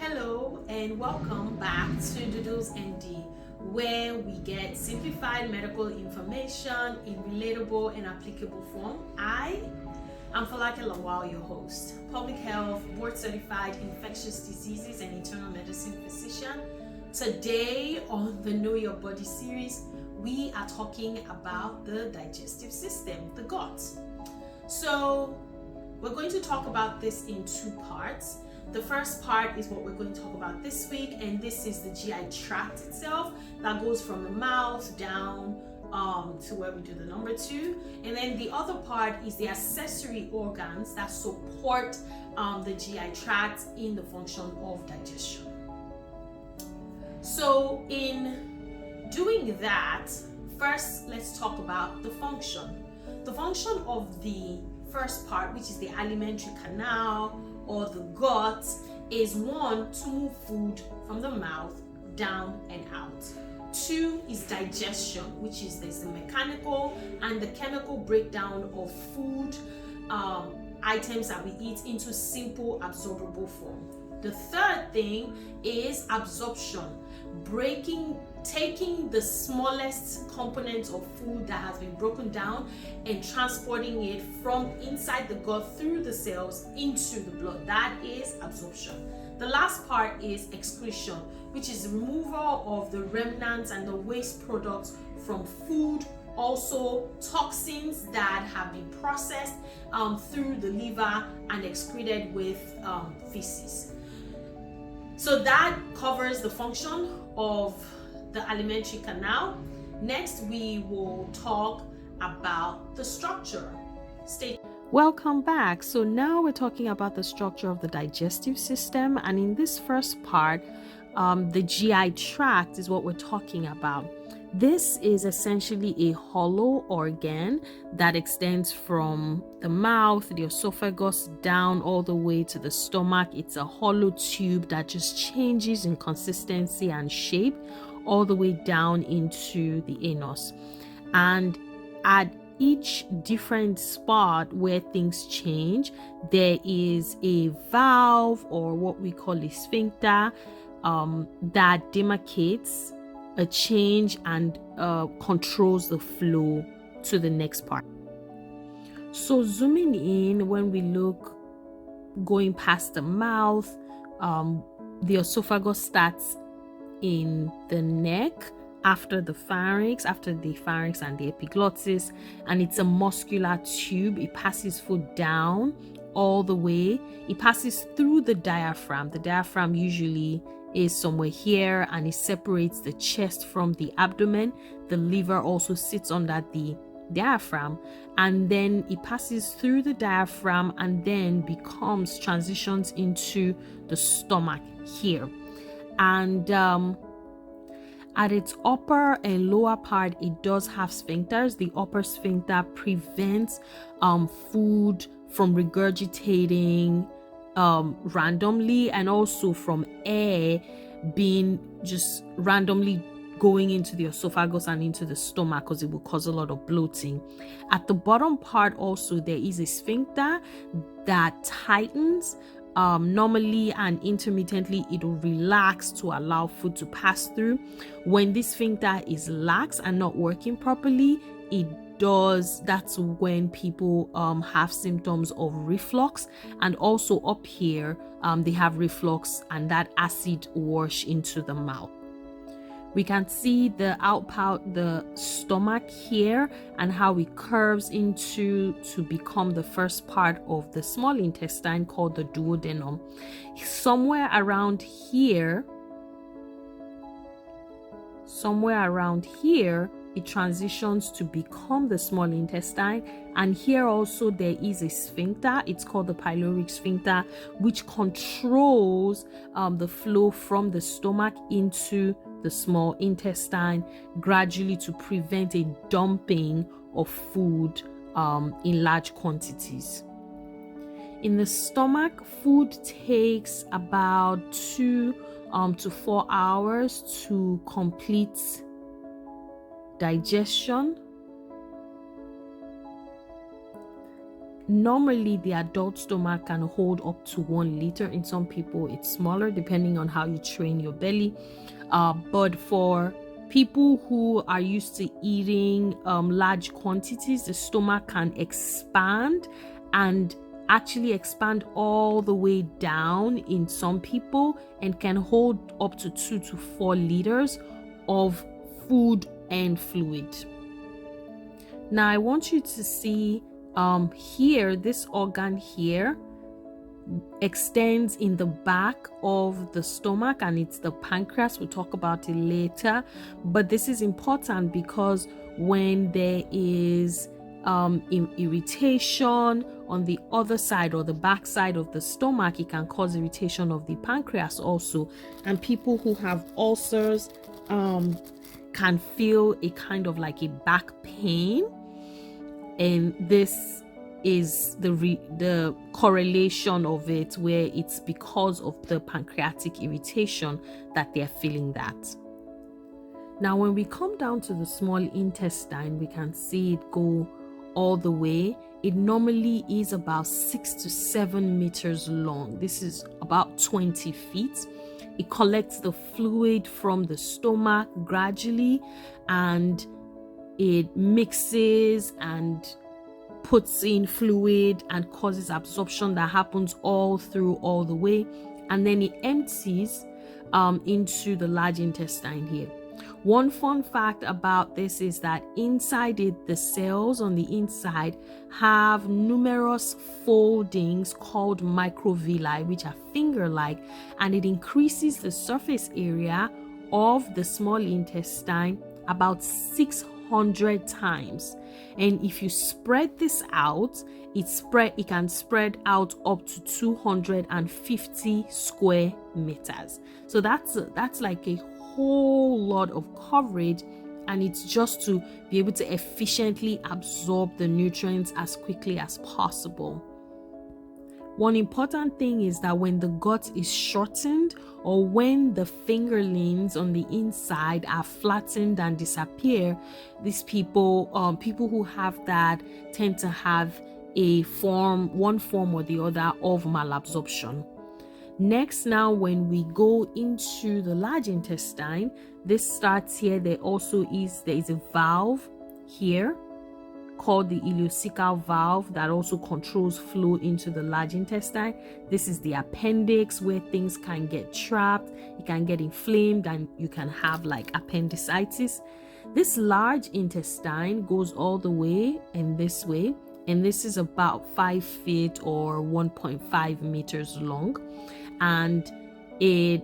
Hello and welcome back to Digestive MD, where we get simplified medical information in relatable and applicable form. I am Folake Lawal, your host, public health, board certified infectious diseases and internal medicine physician. Today on the Know Your Body series, we are talking about the digestive system, the gut. So we're going to talk about this in two parts. The first part is what we're going to talk about this week, and this is the GI tract itself that goes from the mouth down to where we do the number 2. And then the other part is the accessory organs that support the GI tract in the function of digestion. So in doing that, first let's talk about the function. The function of the first part, which is the alimentary canal or the gut, is 1, to move food from the mouth down and out. 2 is digestion, which is the mechanical and the chemical breakdown of food items that we eat into simple absorbable form. The third thing is absorption, taking the smallest components of food that has been broken down and transporting it from inside the gut through the cells into the blood. That is absorption. The last part is excretion, which is removal of the remnants and the waste products from food, also toxins that have been processed through the liver and excreted with feces. So that covers the function of the alimentary canal. Next, we will talk about the structure. Welcome back. So now we're talking about the structure of the digestive system, and in this first part, the GI tract is what we're talking about. This is essentially a hollow organ that extends from the mouth, the esophagus, down all the way to the stomach. It's a hollow tube that just changes in consistency and shape all the way down into the anus. And at each different spot where things change, there is a valve, or what we call a sphincter, that demarcates a change and controls the flow to the next part. So zooming in, when we look going past the mouth, the esophagus starts in the neck after the pharynx and the epiglottis, and it's a muscular tube. It passes food down all the way. It passes through the diaphragm. The diaphragm usually is somewhere here, and it separates the chest from the abdomen. The liver also sits under the diaphragm, and then it passes through the diaphragm and then transitions into the stomach here. And at its upper and lower part, it does have sphincters. The upper sphincter prevents food from regurgitating randomly, and also from air being just randomly going into the esophagus and into the stomach, because it will cause a lot of bloating. At the bottom part also, there is a sphincter that tightens. Normally and intermittently, it will relax to allow food to pass through. When this sphincter is lax and not working properly, that's when people have symptoms of reflux. And also up here, they have reflux, and that acid wash into the mouth. We can see the stomach here, and how it curves to become the first part of the small intestine called the duodenum. Somewhere around here, it transitions to become the small intestine. And here also there is a sphincter. It's called the pyloric sphincter, which controls the flow from the stomach into the small intestine, gradually, to prevent a dumping of food in large quantities. In the stomach, food takes about 2 to 4 hours to complete digestion. Normally the adult stomach can hold up to 1 liter. In some people it's smaller, depending on how you train your belly, but for people who are used to eating large quantities, the stomach can expand and actually expand all the way down in some people and can hold up to 2 to 4 liters of food and fluid. Now I want you to see here, this organ here extends in the back of the stomach, and it's the pancreas. We'll talk about it later, but this is important because when there is irritation on the other side or the back side of the stomach, it can cause irritation of the pancreas also, and people who have ulcers can feel a kind of like a back pain, and this is the correlation of it, where it's because of the pancreatic irritation that they're feeling that. Now when we come down to the small intestine, we can see it go all the way. It normally is about 6 to 7 meters long. This is about 20 feet. It collects the fluid from the stomach gradually, and it mixes and puts in fluid and causes absorption that happens all the way, and then it empties into the large intestine here. One fun fact about this is that inside it, the cells on the inside have numerous foldings called microvilli, which are finger-like, and it increases the surface area of the small intestine about 600 times. And if you spread this out, it can spread out up to 250 square meters. So that's like a whole lot of coverage, and it's just to be able to efficiently absorb the nutrients as quickly as possible. One important thing is that when the gut is shortened, or when the fingerlings on the inside are flattened and disappear, these people who have that tend to have one form or the other of malabsorption. Next, now when we go into the large intestine, this starts here. There is a valve here called the ileocecal valve that also controls flow into the large intestine. This is the appendix, where things can get trapped, it can get inflamed, and you can have like appendicitis. This large intestine goes all the way and this way, and this is about 5 feet or 1.5 meters long, and it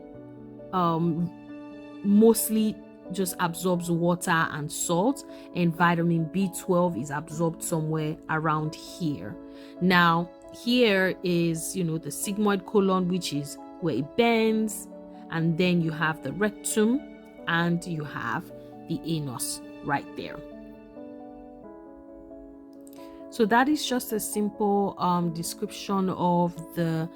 mostly just absorbs water and salt, and vitamin B12 is absorbed somewhere around here. Now here is the sigmoid colon, which is where it bends, and then you have the rectum and you have the anus right there. So that is just a simple description of the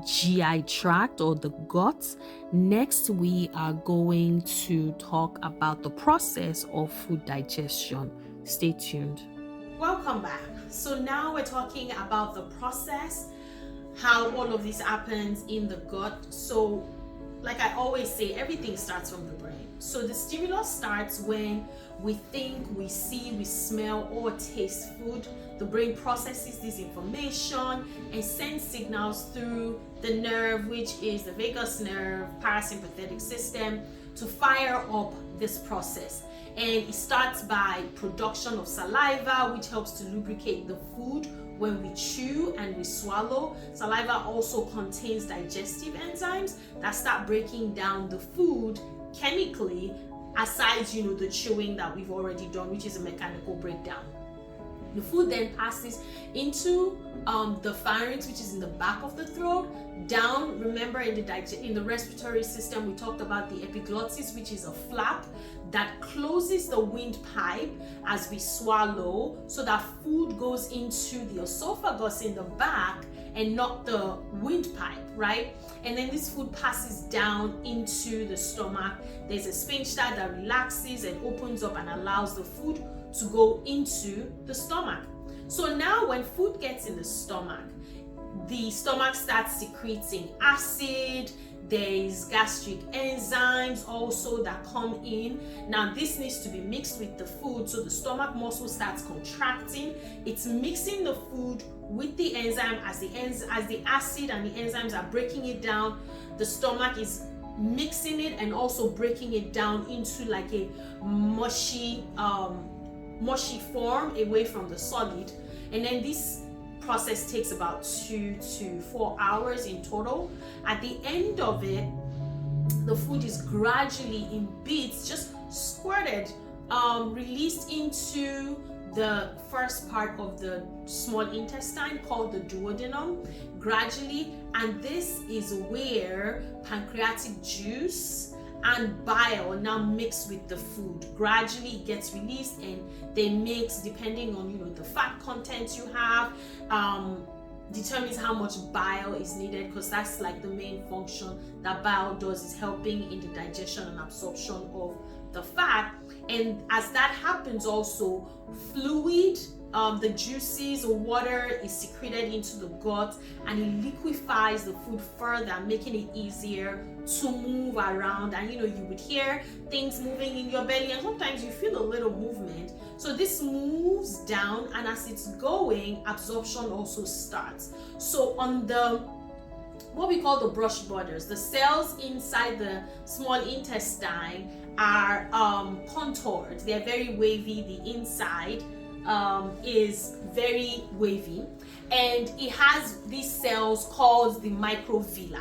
GI tract or the gut. Next, we are going to talk about the process of food digestion. Stay tuned. Welcome back. So now we're talking about the process, how all of this happens in the gut. So like I always say, everything starts from the brain. So the stimulus starts when we think, we see, we smell, or taste food. The brain processes this information and sends signals through the nerve, which is the vagus nerve, parasympathetic system, to fire up this process. And it starts by production of saliva, which helps to lubricate the food when we chew and we swallow. Saliva also contains digestive enzymes that start breaking down the food chemically, aside the chewing that we've already done, which is a mechanical breakdown. The food then passes into the pharynx, which is in the back of the throat, down. Remember, in the respiratory system, we talked about the epiglottis, which is a flap that closes the windpipe as we swallow, so that food goes into the esophagus in the back and not the windpipe, right? And then this food passes down into the stomach. There's a sphincter that relaxes and opens up and allows the food to go into the stomach. So now when food gets in the stomach starts secreting acid. There's gastric enzymes also that come in. Now this needs to be mixed with the food, so the stomach muscle starts contracting. It's mixing the food with the enzyme. As the acid and the enzymes are breaking it down, the stomach is mixing it and also breaking it down into like a mushy form away from the solid. And then this process takes about 2 to 4 hours in total. At the end of it, the food is gradually in bits, just squirted, released into the first part of the small intestine called the duodenum gradually. And this is where pancreatic juice and bile now mix with the food. Gradually it gets released and they mix depending on the fat content you have. Determines how much bile is needed, because that's like the main function that bile does, is helping in the digestion and absorption of the fat. And as that happens also, fluid, the juices or water is secreted into the gut and it liquefies the food further, making it easier to move around. And you would hear things moving in your belly, and sometimes you feel a little movement. So this moves down, and as it's going, absorption also starts. So on what we call the brush borders, the cells inside the small intestine are contoured. They're very wavy. The inside is very wavy, and it has these cells called the microvilli,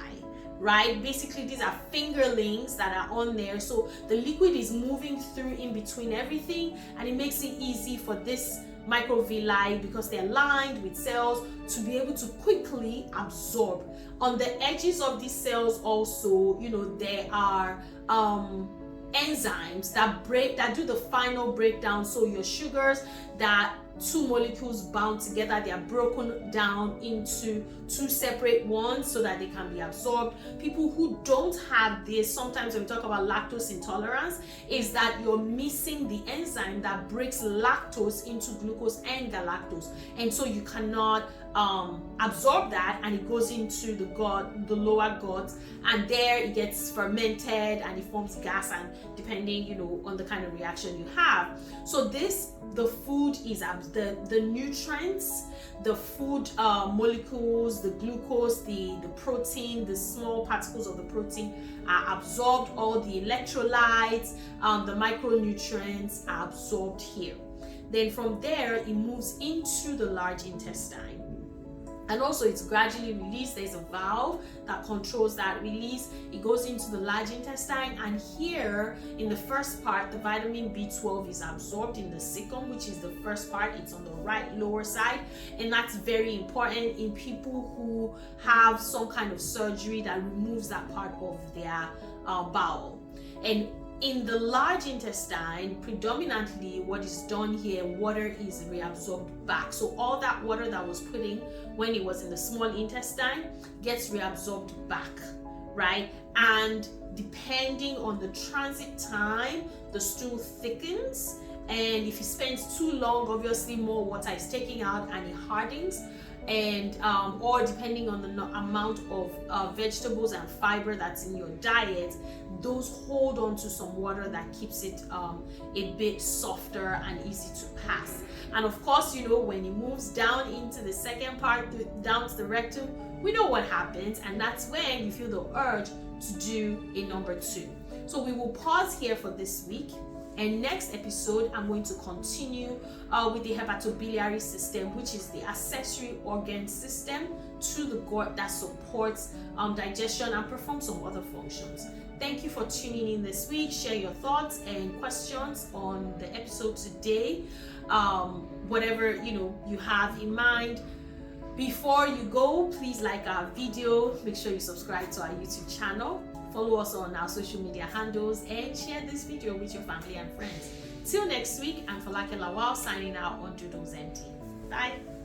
right? Basically these are fingerlings that are on there, so the liquid is moving through in between everything, and it makes it easy for this microvilli, because they're lined with cells, to be able to quickly absorb. On the edges of these cells also, there are enzymes that do the final breakdown. So your sugars, that two molecules bound together, they are broken down into two separate ones so that they can be absorbed. People who don't have this, sometimes when we talk about lactose intolerance, is that you're missing the enzyme that breaks lactose into glucose and galactose, and so you cannot absorb that, and it goes into the gut, the lower gut, and there it gets fermented and it forms gas, and depending on the kind of reaction you have. So the food is the nutrients, the food molecules, the glucose, the protein, the small particles of the protein are absorbed. All the electrolytes, the micronutrients are absorbed here. Then from there it moves into the large intestine, and also it's gradually released. There's a valve that controls that release. It goes into the large intestine, and here in the first part, the vitamin B12 is absorbed in the cecum, which is the first part. It's on the right lower side, and that's very important in people who have some kind of surgery that removes that part of their bowel. And in the large intestine, predominantly what is done here, water is reabsorbed back. So all that water that was put in when it was in the small intestine gets reabsorbed back, right? And depending on the transit time, the stool thickens, and if it spends too long, obviously more water is taken out and it hardens. And or depending on the amount of vegetables and fiber that's in your diet, those hold on to some water that keeps it a bit softer and easy to pass. And of course, when it moves down into the second part, down to the rectum, we know what happens, and that's when you feel the urge to do a number 2. So we will pause here for this week. And next episode, I'm going to continue with the hepatobiliary system, which is the accessory organ system to the gut that supports digestion and performs some other functions. Thank you for tuning in this week. Share your thoughts and questions on the episode today. Whatever you have in mind. Before you go, please like our video. Make sure you subscribe to our YouTube channel. Follow us on our social media handles and share this video with your family and friends. Till next week, I'm Folake Lawal signing out on Doodles MD. Bye.